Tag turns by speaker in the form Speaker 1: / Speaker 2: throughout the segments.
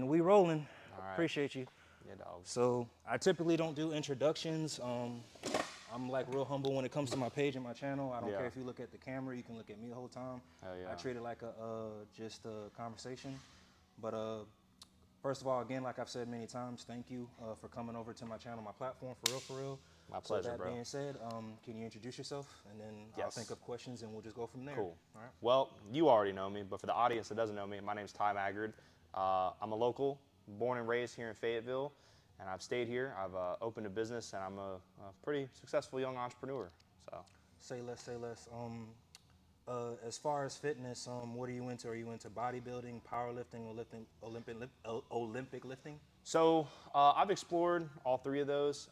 Speaker 1: man, we rolling.
Speaker 2: All right.
Speaker 1: Appreciate you.
Speaker 2: Yeah, dog.
Speaker 1: So I typically don't do introductions. I'm like real humble when it comes to my page and my channel. I don't care
Speaker 2: Yeah.
Speaker 1: if you look at the camera, you can look at me the whole time.
Speaker 2: Hell yeah.
Speaker 1: I treat it like just a conversation. But first of all, again, like I've said many times, thank you for coming over to my channel, my platform, for real, for real.
Speaker 2: My pleasure,
Speaker 1: so that
Speaker 2: bro.
Speaker 1: being said, can you introduce yourself, and then I'll
Speaker 2: Yes.
Speaker 1: think of questions and we'll just go from there.
Speaker 2: Cool.
Speaker 1: All right.
Speaker 2: Well, you already know me, but for the audience that doesn't know me, my name's Ty Maggard. I'm a local, born and raised here in Fayetteville, and I've stayed here. I've opened a business, and I'm a pretty successful young entrepreneur. So.
Speaker 1: Say less, say less. As far as fitness, what are you into? Are you into bodybuilding, powerlifting, Olympic lifting?
Speaker 2: So I've explored all three of those.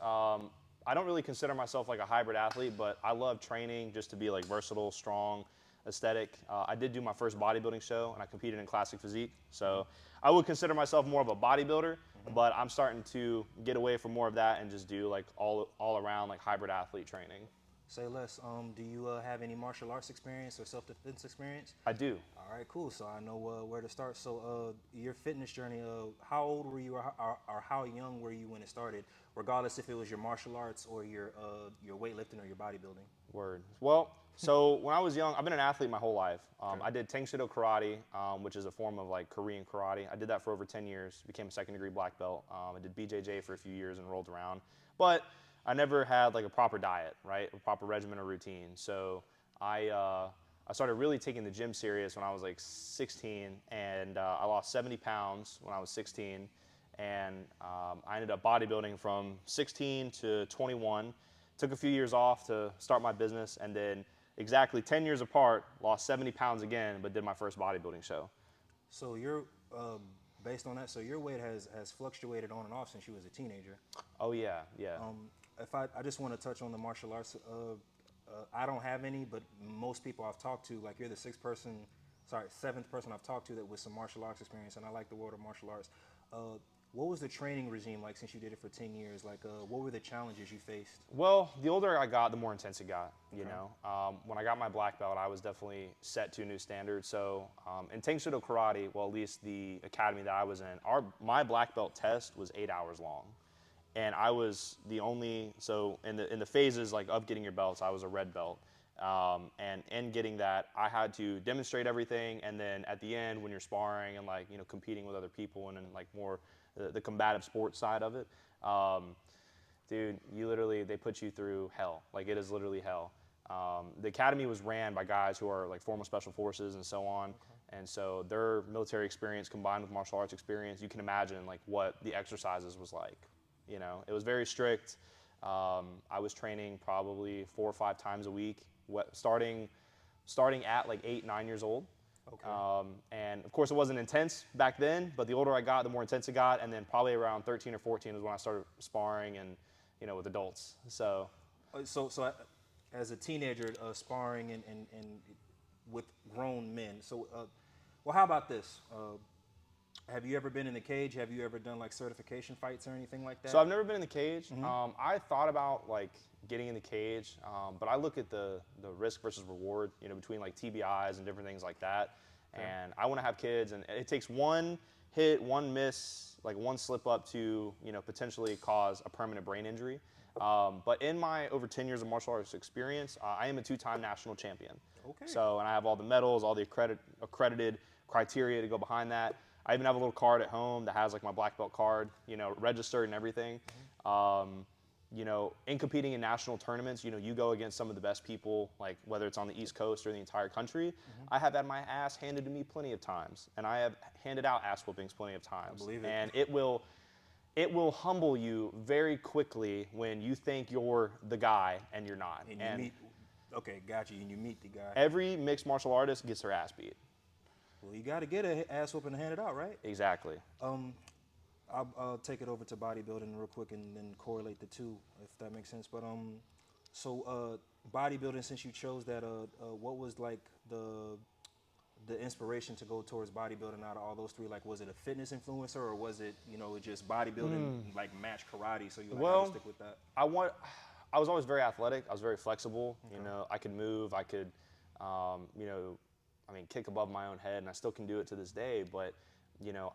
Speaker 2: I don't really consider myself like a hybrid athlete, but I love training just to be like versatile, strong, aesthetic. I did do my first bodybuilding show, and I competed in classic physique. So I would consider myself more of a bodybuilder, but I'm starting to get away from more of that and just do like all around like hybrid athlete training.
Speaker 1: Say less. Do you have any martial arts experience or self-defense experience?
Speaker 2: I do.
Speaker 1: All right, cool. So I know where to start. So your fitness journey, how old were you, or how young were you when it started, regardless if it was your martial arts or your weightlifting or your bodybuilding?
Speaker 2: Word. Well, so when I was young, I've been an athlete my whole life. I did Tangshido karate, which is a form of like Korean karate. I did that for over 10 years, became a second-degree black belt. I did BJJ for a few years and rolled around. But I never had like a proper diet, right? A proper regimen or routine. So I started really taking the gym serious when I was like 16, and I lost 70 pounds when I was 16. And I ended up bodybuilding from 16 to 21. Took a few years off to start my business, and then exactly 10 years apart, lost 70 pounds again, but did my first bodybuilding show.
Speaker 1: So you're based on that. So your weight has fluctuated on and off since you was a teenager.
Speaker 2: Oh yeah, yeah.
Speaker 1: If I just want to touch on the martial arts. I don't have any, but most people I've talked to, like you're the seventh person I've talked to that with some martial arts experience, and I like the world of martial arts. What was the training regime like since you did it for 10 years? Like, what were the challenges you faced?
Speaker 2: Well, the older I got, the more intense it got, you know. When I got my black belt, I was definitely set to a new standard. So in Tangshido karate, well, at least the academy that I was in, my black belt test was 8 hours long. And I was the only, so in the phases like of getting your belts, I was a red belt. And in getting that, I had to demonstrate everything, and then at the end, when you're sparring and like, you know, competing with other people and like more the combative sports side of it, dude, they put you through hell. Like, it is literally hell. The academy was ran by guys who are like former special forces and so on. And so their military experience combined with martial arts experience, you can imagine like what the exercises was like. You know, it was very strict. I was training probably 4 or 5 times a week, starting at like 8, 9 years old.
Speaker 1: Okay.
Speaker 2: And of course, it wasn't intense back then, but the older I got, the more intense it got. And then probably around 13 or 14 was when I started sparring and, you know, with adults. So,
Speaker 1: As a teenager, sparring and with grown men. So, well, how about this? Have you ever been in the cage? Have you ever done like certification fights or anything like that?
Speaker 2: So I've never been in the cage. I thought about like getting in the cage, but I look at the risk versus reward, you know, between like TBIs and different things like that. And I want to have kids, and it takes one hit, one miss, like one slip up to, you know, potentially cause a permanent brain injury. But in my over 10 years of martial arts experience, I am a 2-time national champion.
Speaker 1: Okay.
Speaker 2: So, and I have all the medals, all the accredited criteria to go behind that. I even have a little card at home that has like my black belt card, you know, registered and everything. You know, in competing in national tournaments, you know, you go against some of the best people, like whether it's on the East Coast or the entire country. I have had my ass handed to me plenty of times, and I have handed out ass whoopings plenty of times.
Speaker 1: I believe it.
Speaker 2: And it will humble you very quickly when you think you're the guy and you're not.
Speaker 1: Okay, got you. And you meet the guy.
Speaker 2: Every mixed martial artist gets their ass beat.
Speaker 1: Well, you got to get an ass whooping and hand it out, right?
Speaker 2: Exactly.
Speaker 1: I'll take it over to bodybuilding real quick and then correlate the two, if that makes sense. But bodybuilding, since you chose that, what was like the inspiration to go towards bodybuilding out of all those three? Like, was it a fitness influencer, or was it, you know, just bodybuilding, like match karate? So you like, I stick with that.
Speaker 2: I was always very athletic. I was very flexible. You know, I could move. I could, you know, I mean, kick above my own head, and I still can do it to this day. But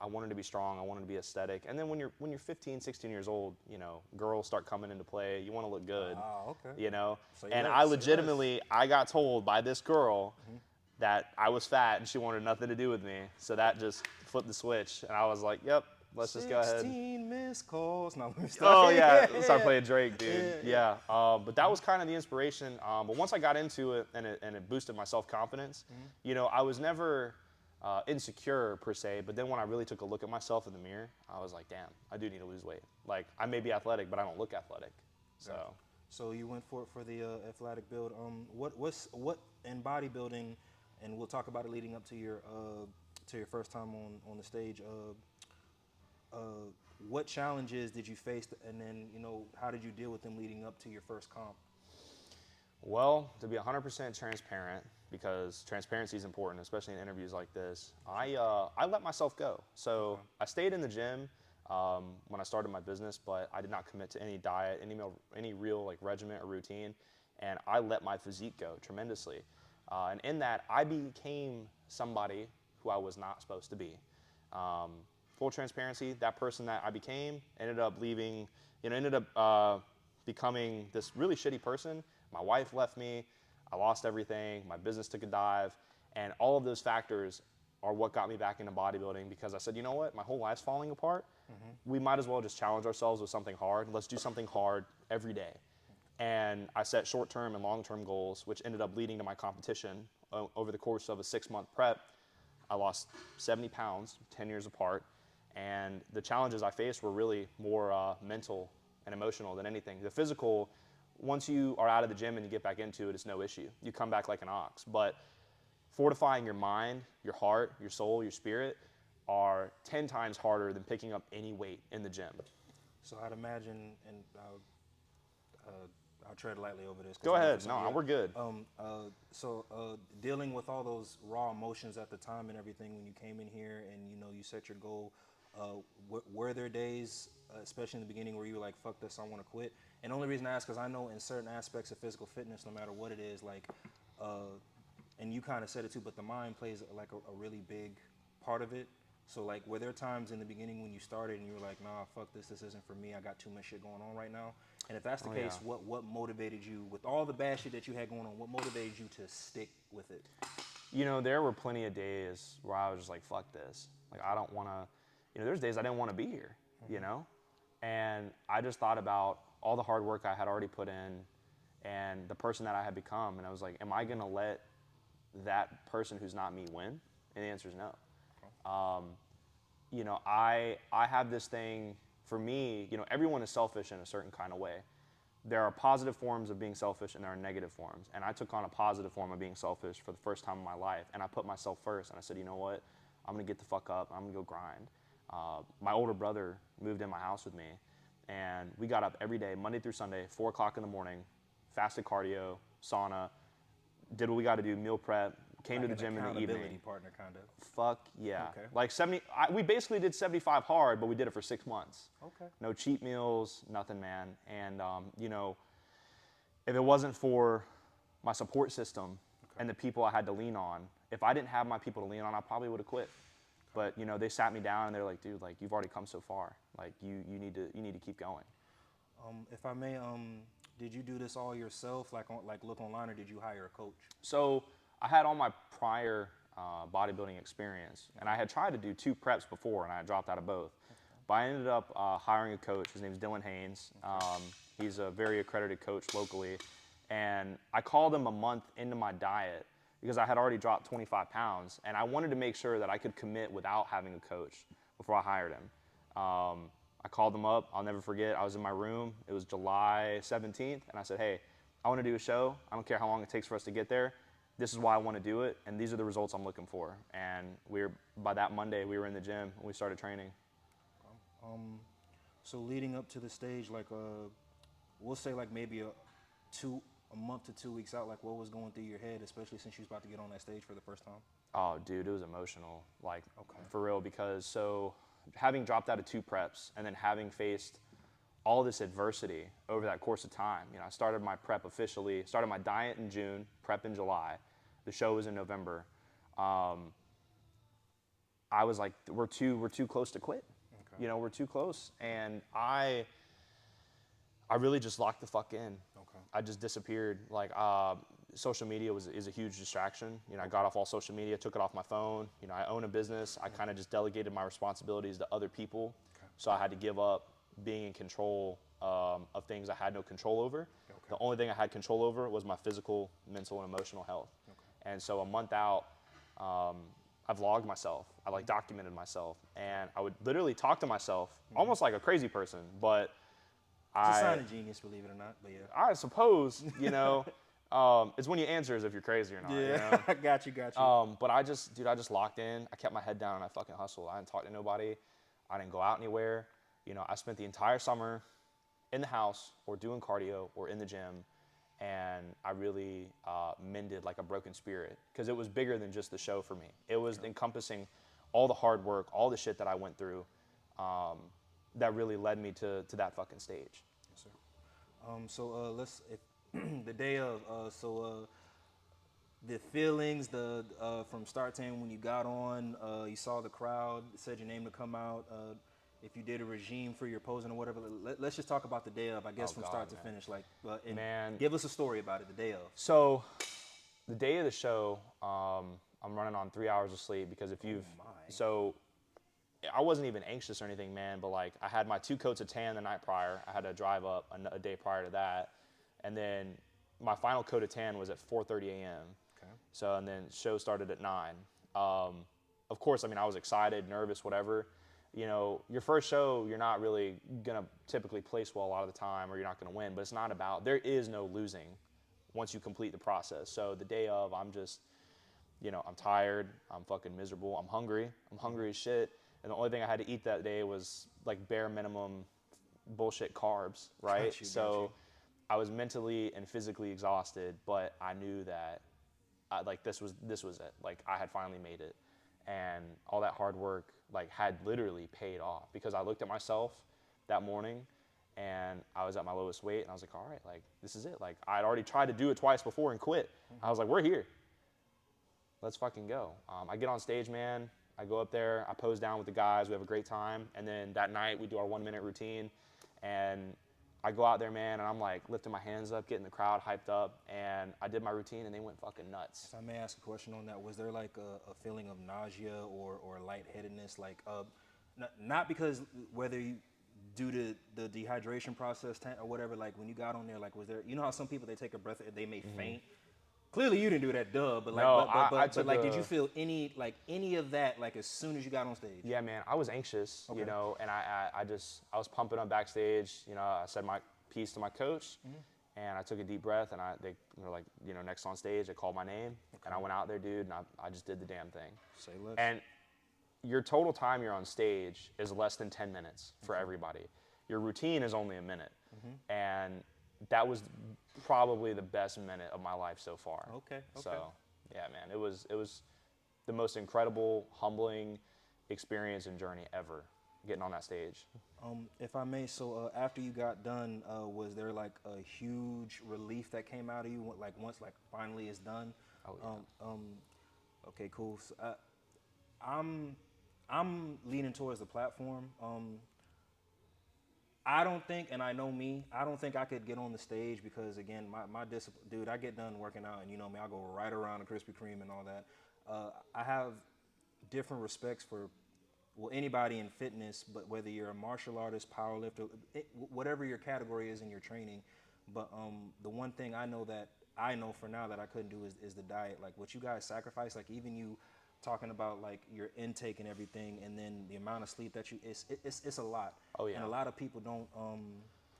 Speaker 2: I wanted to be strong. I wanted to be aesthetic. And then when you're 15, 16 years old, girls start coming into play. You want to look good.
Speaker 1: Oh, okay. Say
Speaker 2: And
Speaker 1: less,
Speaker 2: I
Speaker 1: say less.
Speaker 2: legitimately, I got told by this girl that I was fat and she wanted nothing to do with me. So that just flipped the switch. And I was like, yep, let's just go ahead.
Speaker 1: 16 missed calls. No, let me
Speaker 2: Oh
Speaker 1: start.
Speaker 2: yeah, start playing Drake, dude.
Speaker 1: Yeah.
Speaker 2: But that was kind of the inspiration. But once I got into it and it boosted my self confidence, I was never insecure per se. But then when I really took a look at myself in the mirror, I was like, damn, I do need to lose weight. Like I may be athletic, but I don't look athletic. So.
Speaker 1: Gotcha. So you went for the athletic build. What in bodybuilding, and we'll talk about it leading up to your first time on the stage. What challenges did you face, and then how did you deal with them leading up to your first comp?
Speaker 2: Well, to be 100% transparent, because transparency is important, especially in interviews like this, I let myself go. So I stayed in the gym when I started my business, but I did not commit to any diet, any real like regimen or routine, and I let my physique go tremendously. And in that, I became somebody who I was not supposed to be. Full transparency, that person that I became ended up leaving, becoming this really shitty person. My wife left me, I lost everything, my business took a dive, and all of those factors are what got me back into bodybuilding because I said, you know what, my whole life's falling apart. We might as well just challenge ourselves with something hard. Let's do something hard every day. And I set short-term and long-term goals, which ended up leading to my competition. Over the course of a 6-month prep, I lost 70 pounds, 10 years apart. And the challenges I faced were really more mental and emotional than anything. The physical, once you are out of the gym and you get back into it, it's no issue. You come back like an ox. But fortifying your mind, your heart, your soul, your spirit are 10 times harder than picking up any weight in the gym.
Speaker 1: So I'd imagine, and I'll tread lightly over this.
Speaker 2: Go ahead. No, we're good.
Speaker 1: Dealing with all those raw emotions at the time and everything when you came in here and you set your goal, were there days, especially in the beginning, where you were like, "Fuck this, I want to quit"? And the only reason I ask, because I know in certain aspects of physical fitness, no matter what it is, like, and you kind of said it too, but the mind plays like a really big part of it. So like, were there times in the beginning when you started and you were like, "Nah, fuck this isn't for me. I got too much shit going on right now"? And if that's the case,
Speaker 2: Yeah.
Speaker 1: what motivated you with all the bad shit that you had going on? What motivated you to stick with it?
Speaker 2: There were plenty of days where I was just like, fuck this. Like, I don't want to, there's days I didn't want to be here, And I just thought about all the hard work I had already put in and the person that I had become. And I was like, am I going to let that person who's not me win? And the answer is no. I have this thing, for me, everyone is selfish in a certain kind of way. There are positive forms of being selfish and there are negative forms. And I took on a positive form of being selfish for the first time in my life. And I put myself first and I said, you know what? I'm going to get the fuck up. I'm going to go grind. My older brother moved in my house with me. And we got up every day, Monday through Sunday, 4 o'clock in the morning, fasted cardio, sauna, did what we got to do, meal prep, came
Speaker 1: Like
Speaker 2: to the
Speaker 1: an
Speaker 2: gym in the
Speaker 1: accountability
Speaker 2: evening.
Speaker 1: partner, kind of.
Speaker 2: Fuck yeah.
Speaker 1: Okay.
Speaker 2: Like we basically did 75 hard, but we did it for 6 months.
Speaker 1: Okay.
Speaker 2: No cheat meals, nothing, man. And, if it wasn't for my support system and the people I had to lean on, if I didn't have my people to lean on, I probably would have quit. But, they sat me down and they're like, dude, like, you've already come so far. Like, you need to keep going.
Speaker 1: If I may, did you do this all yourself, like look online, or did you hire a coach?
Speaker 2: So I had all my prior bodybuilding experience, and I had tried to do 2 preps before, and I dropped out of both. But I ended up hiring a coach. His name's Dylan Haynes. He's a very accredited coach locally, and I called him a month into my diet because I had already dropped 25 pounds, and I wanted to make sure that I could commit without having a coach before I hired him. I called him up. I'll never forget. I was in my room. It was July 17th, and I said, hey, I want to do a show. I don't care how long it takes for us to get there. This is why I want to do it, and these are the results I'm looking for. And by that Monday, we were in the gym, and we started training.
Speaker 1: So leading up to the stage, like we'll say like maybe a month to 2 weeks out, like what was going through your head, especially since you was about to get on that stage for the first time?
Speaker 2: Oh, dude, it was emotional, like for real, because so having dropped out of 2 preps and then having faced all this adversity over that course of time, I started my prep officially, started my diet in June, prep in July. The show was in November. I was like, we're too close to quit.
Speaker 1: Okay.
Speaker 2: You know, we're too close. And I really just locked the fuck in.
Speaker 1: Okay.
Speaker 2: I just disappeared. Like, social media is a huge distraction. You know, I got off all social media, took it off my phone. You know, I own a business. I kind of just delegated my responsibilities to other people.
Speaker 1: Okay.
Speaker 2: So I had to give up being in control of things I had no control over.
Speaker 1: Okay.
Speaker 2: The only thing I had control over was my physical, mental, and emotional health.
Speaker 1: Okay.
Speaker 2: And so a month out, I vlogged myself. I like documented myself, and I would literally talk to myself, almost like a crazy person. But
Speaker 1: It's a sign of genius, believe it or not. But yeah.
Speaker 2: I suppose, you know, it's when you answer as if you're crazy or not.
Speaker 1: Yeah.
Speaker 2: You know?
Speaker 1: I got you. Got you.
Speaker 2: But I just locked in. I kept my head down and I fucking hustled. I didn't talk to nobody. I didn't go out anywhere. You know, I spent the entire summer in the house or doing cardio or in the gym. And I really mended like a broken spirit because it was bigger than just the show for me. It was encompassing all the hard work, all the shit that I went through that really led me to that fucking stage.
Speaker 1: Yes, sir. So let's the day of the feelings from start to end when you got on, you saw the crowd, said your name to come out. If you did a regime for your posing or whatever, let's just talk about the day of, I guess, from start to finish. Like, and
Speaker 2: Man.
Speaker 1: give us a story about it, the day of.
Speaker 2: So the day of the show, I'm running on 3 hours of sleep because if you've, so I wasn't even anxious or anything, man, but like I had my 2 coats of tan the night prior. I had to drive up a day prior to that. And then my final coat of tan was at 4:30 a.m.
Speaker 1: Okay.
Speaker 2: So, and then show started at 9. Of course, I mean, I was excited, nervous, whatever. You know, your first show, you're not really going to typically place well a lot of the time or you're not going to win, but it's not about, there is no losing once you complete the process. So the day of, I'm just, you know, I'm tired, I'm fucking miserable, I'm hungry as shit. And the only thing I had to eat that day was like bare minimum bullshit carbs, right?
Speaker 1: Got you.
Speaker 2: So I was mentally and physically exhausted, but I knew that like this was it. Like I had finally made it. And all that hard work like had literally paid off because I looked at myself that morning and I was at my lowest weight and I was like, all right, like this is it. Like I'd already tried to do it twice before and quit. I was like, we're here. Let's fucking go. I get on stage, man. I go up there, I pose down with the guys, we have a great time. And then that night we do our 1-minute routine and I go out there, man, and I'm like lifting my hands up, getting the crowd hyped up, and I did my routine, and they went fucking nuts.
Speaker 1: If I may ask a question on that, was there like a feeling of nausea or lightheadedness? Like, not because whether you, due to the dehydration process or whatever, like when you got on there, like was there, you know how some people, they take a breath, they may faint? Clearly you didn't do that, but like,
Speaker 2: No,
Speaker 1: but like, did you feel any of that, like as soon as you got on stage?
Speaker 2: Yeah, man, I was anxious, you know, and I was pumping up backstage. You know, I said my piece to my coach, and I took a deep breath, and they were like, you know, next on stage, they called my name, and I went out there, dude, and I just did the damn thing.
Speaker 1: Say less.
Speaker 2: And your total time you're on stage is less than 10 minutes for everybody. Your routine is only a minute, and that was probably the best minute of my life so far.
Speaker 1: Okay.
Speaker 2: So, yeah, man, it was the most incredible, humbling experience and journey ever, getting on that stage.
Speaker 1: If I may, so after you got done, was there like a huge relief that came out of you, like once like finally it's done?
Speaker 2: Oh, yeah.
Speaker 1: Okay, cool. So, I'm leaning towards the platform. I don't think, and I know me, I don't think I could get on the stage because, again, my discipline, dude, I get done working out and you know me, I go right around the Krispy Kreme and all that. I have different respects for, well, anybody in fitness, but whether you're a martial artist, powerlifter, whatever your category is in your training. But the one thing I know for now that I couldn't do is the diet. Like what you guys sacrifice, like even you talking about like your intake and everything, and then the amount of sleep that it's a lot.
Speaker 2: Oh yeah.
Speaker 1: And a lot of people don't.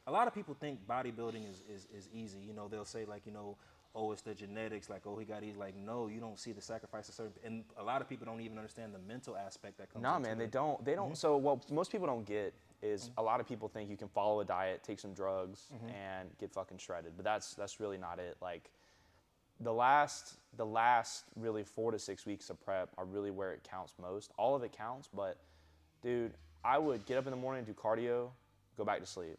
Speaker 1: A lot of people think bodybuilding is easy. You know, they'll say like, you know, oh, it's the genetics. Like, oh, he got easy. Like, no, you don't see the sacrifice of certain. And a lot of people don't even understand the mental aspect that comes.
Speaker 2: Nah, man, they don't. They don't. So what most people don't get is a lot of people think you can follow a diet, take some drugs, and get fucking shredded. But that's really not it. Like. The last really 4 to 6 weeks of prep are really where it counts most. All of it counts, but dude, I would get up in the morning, do cardio, go back to sleep.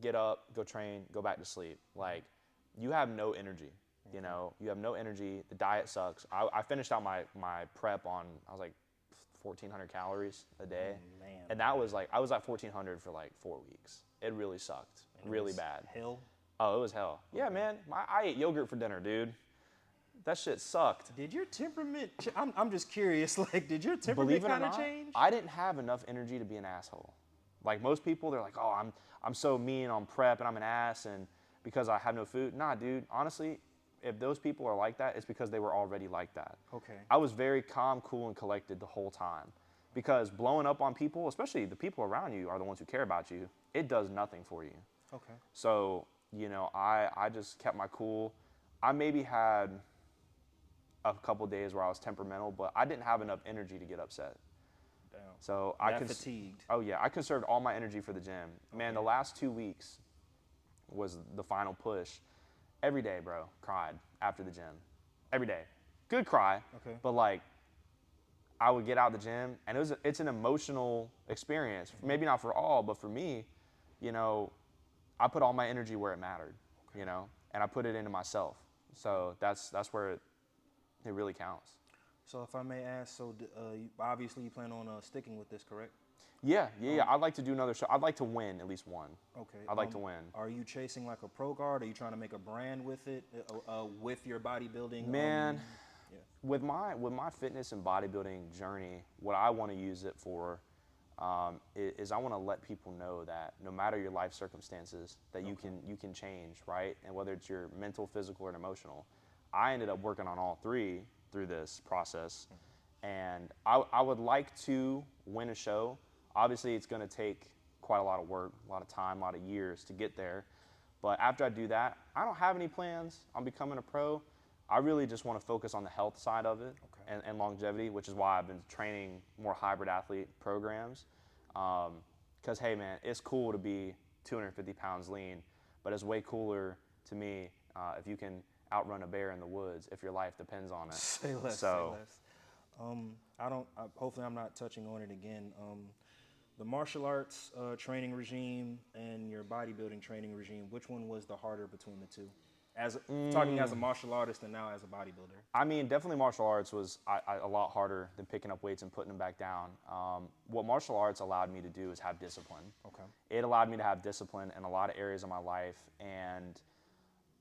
Speaker 2: Get up, go train, go back to sleep. Like, you have no energy, you know? You have no energy. The diet sucks. I finished out my prep on, I was like 1,400 calories a day.
Speaker 1: Man.
Speaker 2: And that was like, I was at 1,400 for like 4 weeks. It really sucked,
Speaker 1: And it
Speaker 2: really
Speaker 1: was
Speaker 2: bad.
Speaker 1: Hell.
Speaker 2: Oh, it was hell. Yeah, man, I ate yogurt for dinner, dude. That shit sucked.
Speaker 1: Did your temperament? I'm just curious. Like, did your
Speaker 2: Believe
Speaker 1: temperament
Speaker 2: it or
Speaker 1: kind of
Speaker 2: not,
Speaker 1: change?
Speaker 2: I didn't have enough energy to be an asshole. Like most people, they're like, oh, I'm so mean on prep and I'm an ass and because I have no food. Nah, dude, honestly, if those people are like that, it's because they were already like that.
Speaker 1: Okay.
Speaker 2: I was very calm, cool, and collected the whole time. Because blowing up on people, especially the people around you are the ones who care about you, it does nothing for you.
Speaker 1: Okay.
Speaker 2: So, you know, I just kept my cool. I maybe had a couple days where I was temperamental, but I didn't have enough energy to get upset.
Speaker 1: Damn.
Speaker 2: So
Speaker 1: Fatigued.
Speaker 2: Oh yeah, I conserved all my energy for the gym. Man, the last 2 weeks was the final push. Every day, bro, cried after the gym. Every day. Good cry.
Speaker 1: Okay.
Speaker 2: But like I would get out of the gym and it's an emotional experience. Maybe not for all, but for me, you know, I put all my energy where it mattered, you know, and I put it into myself. So that's where it really counts.
Speaker 1: So if I may ask, obviously you plan on sticking with this, correct?
Speaker 2: Yeah. I'd like to do another show. I'd like to win at least one.
Speaker 1: Okay.
Speaker 2: I'd like to win.
Speaker 1: Are you chasing like a pro guard? Are you trying to make a brand with it, with your bodybuilding?
Speaker 2: Man,
Speaker 1: yeah.
Speaker 2: with my fitness and bodybuilding journey, what I want to use it for is I want to let people know that no matter your life circumstances, that you can change, right? And whether it's your mental, physical, or emotional. I ended up working on all three through this process, and I would like to win a show. Obviously, it's going to take quite a lot of work, a lot of time, a lot of years to get there. But after I do that, I don't have any plans on becoming a pro. I really just want to focus on the health side of it and longevity, which is why I've been training more hybrid athlete programs. Because, hey, man, it's cool to be 250 pounds lean, but it's way cooler to me if you can outrun a bear in the woods if your life depends on it.
Speaker 1: Say less.
Speaker 2: So,
Speaker 1: say less. Hopefully, I'm not touching on it again. The martial arts training regime and your bodybuilding training regime, which one was the harder between the two? Talking as a martial artist and now as a bodybuilder.
Speaker 2: I mean, definitely martial arts was a lot harder than picking up weights and putting them back down. What martial arts allowed me to do is have discipline.
Speaker 1: Okay.
Speaker 2: It allowed me to have discipline in a lot of areas of my life. And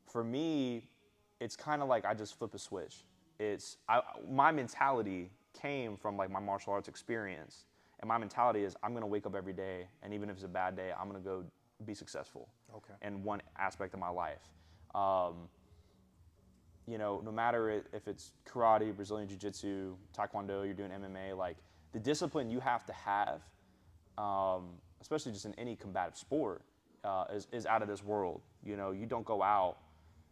Speaker 2: for me, it's kind of like I just flip a switch. My mentality came from like my martial arts experience. And my mentality is I'm going to wake up every day, and even if it's a bad day, I'm going to go be successful in one aspect of my life. You know, no matter if it's karate, Brazilian jiu-jitsu, taekwondo, you're doing MMA, like the discipline you have to have, especially just in any combative sport, is out of this world. You know, you don't go out.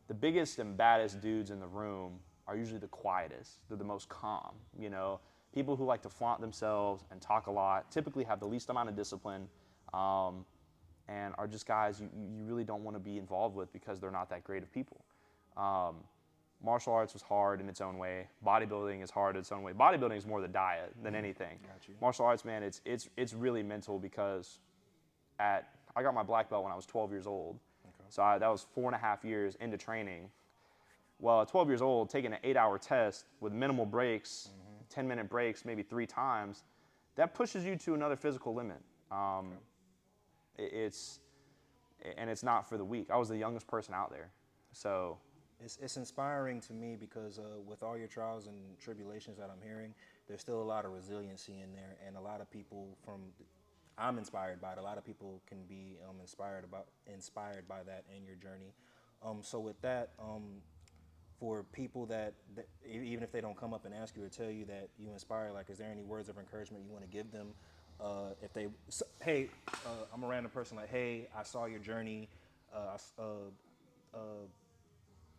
Speaker 2: The biggest and baddest dudes in the room are usually the quietest. They're the most calm, you know. People who like to flaunt themselves and talk a lot typically have the least amount of discipline and are just guys you really don't want to be involved with because they're not that great of people. Martial arts was hard in its own way. Bodybuilding is hard in its own way. Bodybuilding is more the diet than anything.
Speaker 1: Got you.
Speaker 2: Martial arts, man, it's really mental because I got my black belt when I was 12 years old. Okay. So that was 4.5 years into training. Well, at 12 years old, taking an 8-hour test with minimal breaks, 10-minute breaks, maybe 3 times, that pushes you to another physical limit. It's not for the weak. I was the youngest person out there, so
Speaker 1: it's inspiring to me because with all your trials and tribulations that I'm hearing, there's still a lot of resiliency in there, and a lot of people I'm inspired by it. A lot of people can be inspired by that in your journey. So with that. For people that even if they don't come up and ask you or tell you that you inspire, like, is there any words of encouragement you want to give them? I'm a random person, like, hey, I saw your journey,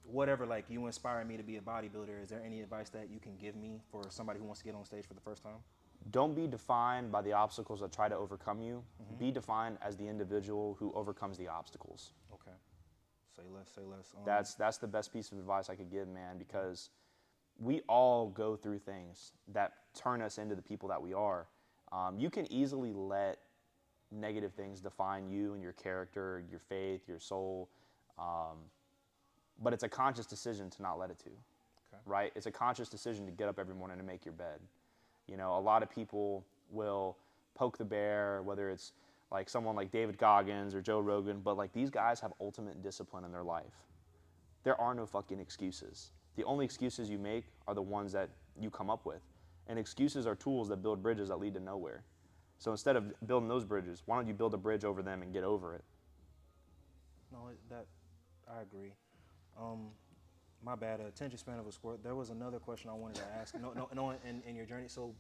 Speaker 1: whatever, like, you inspire me to be a bodybuilder. Is there any advice that you can give me for somebody who wants to get on stage for the first time?
Speaker 2: Don't be defined by the obstacles that try to overcome you. Be defined as the individual who overcomes the obstacles.
Speaker 1: Okay. Say less.
Speaker 2: That's the best piece of advice I could give, man, because we all go through things that turn us into the people that we are. You can easily let negative things define you and your character, your faith, your soul, but it's a conscious decision to not let it to, right? It's a conscious decision to get up every morning and make your bed. You know, a lot of people will poke the bear, whether it's like someone like David Goggins or Joe Rogan, but like these guys have ultimate discipline in their life. There are no fucking excuses. The only excuses you make are the ones that you come up with. And excuses are tools that build bridges that lead to nowhere. So instead of building those bridges, why don't you build a bridge over them and get over it?
Speaker 1: No, that I agree. Um, my bad. Attention span of a squirrel. There was another question I wanted to ask. No. In your journey, so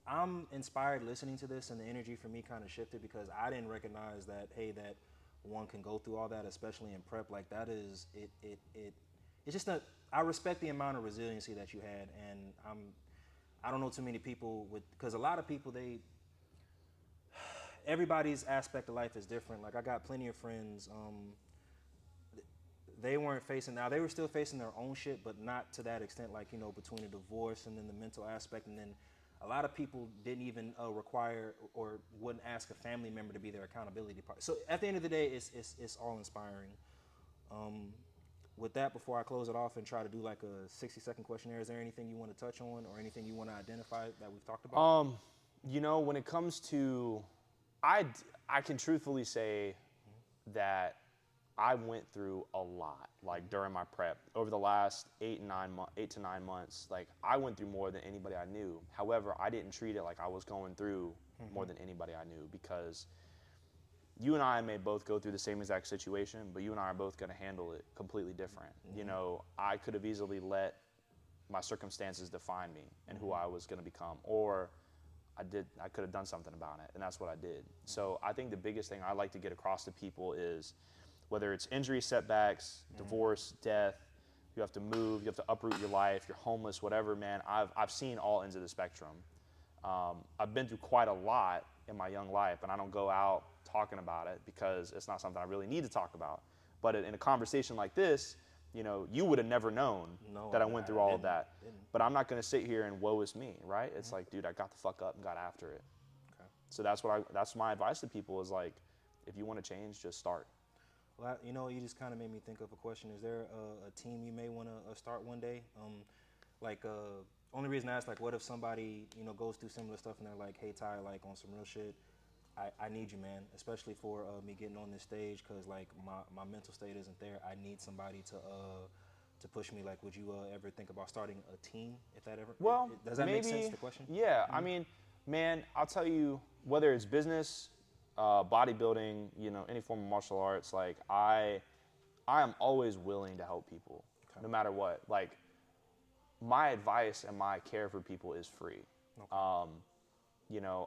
Speaker 1: I'm inspired listening to this, and the energy for me kind of shifted because I didn't recognize that. Hey, that one can go through all that, especially in prep. Like that is it. It's just not. I respect the amount of resiliency that you had, and I don't know too many people with because a lot of people everybody's aspect of life is different. Like I got plenty of friends. They weren't facing now. They were still facing their own shit, but not to that extent. Like between a divorce and then the mental aspect, and then a lot of people didn't even require or wouldn't ask a family member to be their accountability partner. So at the end of the day, it's all inspiring. With that, before I close it off and try to do like a 60-second questionnaire, is there anything you want to touch on or anything you want to identify that we've talked about?
Speaker 2: When it comes to, I can truthfully say that I went through a lot, like during my prep. Over the last 8 to 9 months, like I went through more than anybody I knew. However, I didn't treat it like I was going through more than anybody I knew because you and I may both go through the same exact situation, but you and I are both going to handle it completely different. I could have easily let my circumstances define me and who I was going to become, or I could have done something about it, and that's what I did. So I think the biggest thing I like to get across to people is whether it's injury, setbacks, divorce, death, you have to move, you have to uproot your life, you're homeless, whatever, man. I've seen all ends of the spectrum. I've been through quite a lot in my young life, and I don't go out talking about it because it's not something I really need to talk about. But in a conversation like this, you would have never known that I went through all of that. But I'm not going to sit here and woe is me, right? It's like, dude, I got the fuck up and got after it.
Speaker 1: Okay.
Speaker 2: So that's my advice to people is like, if you want to change, just start.
Speaker 1: Well, you just kind of made me think of a question. Is there a team you may want to start one day? Only reason I ask, like, what if somebody, goes through similar stuff and they're like, hey, Ty, like, on some real shit, I need you, man, especially for me getting on this stage because, like, my mental state isn't there. I need somebody to push me. Like, would you ever think about starting a team if that ever,
Speaker 2: Well,
Speaker 1: does that
Speaker 2: maybe,
Speaker 1: make sense, the question?
Speaker 2: Yeah, I mean, man, I'll tell you, whether it's business, bodybuilding, any form of martial arts, like I am always willing to help people, no matter what. Like my advice and my care for people is free.
Speaker 1: Okay.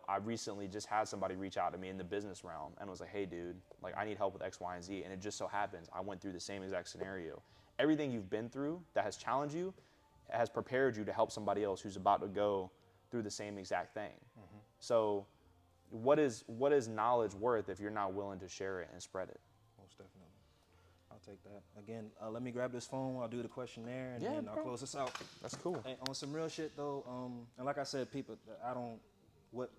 Speaker 2: I recently just had somebody reach out to me in the business realm and was like, hey dude, like I need help with X, Y, and Z. And it just so happens I went through the same exact scenario. Everything you've been through that has challenged you has prepared you to help somebody else who's about to go through the same exact thing. So what is knowledge worth if you're not willing to share it and spread it?
Speaker 1: Most definitely. I'll take that. Again, let me grab this phone. I'll do the questionnaire, and then I'll close this out.
Speaker 2: That's cool.
Speaker 1: Hey, on some real shit though, and like I said, people, I don't what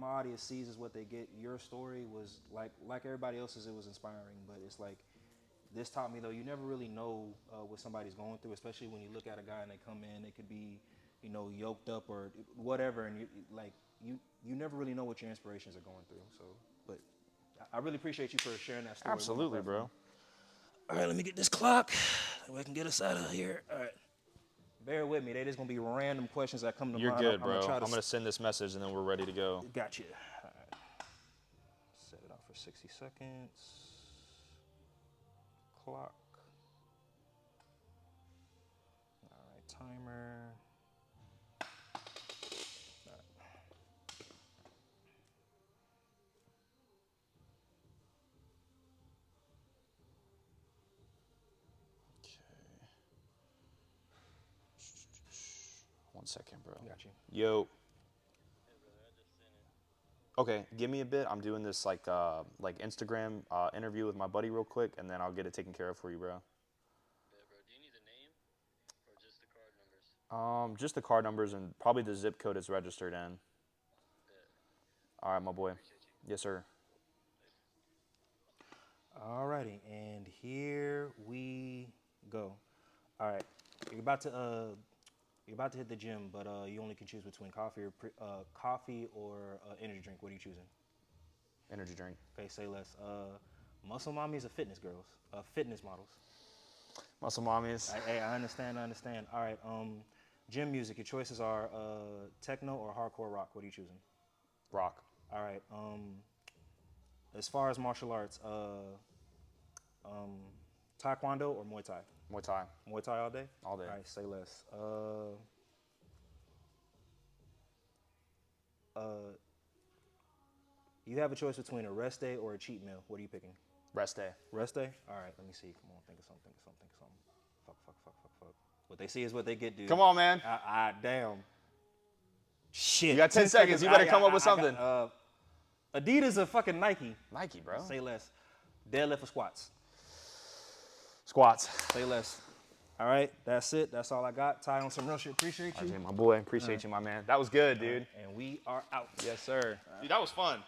Speaker 1: my audience sees is what they get. Your story was like everybody else's. It was inspiring, but it's like this taught me though. You never really know what somebody's going through, especially when you look at a guy and they come in. They could be, yoked up or whatever, and you never really know what your inspirations are going through. So, but I really appreciate you for sharing that story.
Speaker 2: Absolutely, bro.
Speaker 1: All right, let me get this clock. That way I can get us out of here. All right. Bear with me. They just gonna be random questions that come to
Speaker 2: You're
Speaker 1: mind.
Speaker 2: good, bro.
Speaker 1: I'm
Speaker 2: gonna send this message and then we're ready to go.
Speaker 1: Got you. All right. Set it off for 60 seconds. Clock. All right, timer. All right.
Speaker 2: Okay. 1 second, bro.
Speaker 1: Got you.
Speaker 2: Yo. Okay, give me a bit. I'm doing this like Instagram interview with my buddy real quick, and then I'll get it taken care of for you, bro.
Speaker 3: Yeah, bro. Do you need the name or just the card numbers?
Speaker 2: Just the card numbers and probably the zip code it's registered in.
Speaker 3: Yeah.
Speaker 2: All right, my boy.
Speaker 3: Appreciate you.
Speaker 2: Yes, sir.
Speaker 1: Alrighty, and here we go. All right, you're about to You're about to hit the gym, but you only can choose between coffee or energy drink. What are you choosing?
Speaker 2: Energy drink.
Speaker 1: Okay, say less. Muscle mommies or fitness girls? Fitness models.
Speaker 2: Muscle mommies.
Speaker 1: Hey, I understand. All right. Gym music. Your choices are techno or hardcore rock. What are you choosing?
Speaker 2: Rock.
Speaker 1: All right. As far as martial arts, Taekwondo or Muay Thai?
Speaker 2: Muay Thai.
Speaker 1: Muay Thai all day?
Speaker 2: All day.
Speaker 1: All right, say less. You have a choice between a rest day or a cheat meal. What are you picking?
Speaker 2: Rest day.
Speaker 1: Rest day? All right, let me see. Come on, think of something. Fuck. What they see is what they get, dude.
Speaker 2: Come on, man.
Speaker 1: Damn. Shit.
Speaker 2: You got 10 seconds. You better come up with something.
Speaker 1: Adidas or fucking Nike?
Speaker 2: Nike, bro.
Speaker 1: Say less. Deadlift or squats?
Speaker 2: Squats.
Speaker 1: Say less. All right, that's it. That's all I got. Ty, on some real shit. Appreciate you.
Speaker 2: RJ, my boy. Appreciate you, my man. That was good, dude.
Speaker 1: And we are out.
Speaker 2: Yes, sir. Dude, that was fun.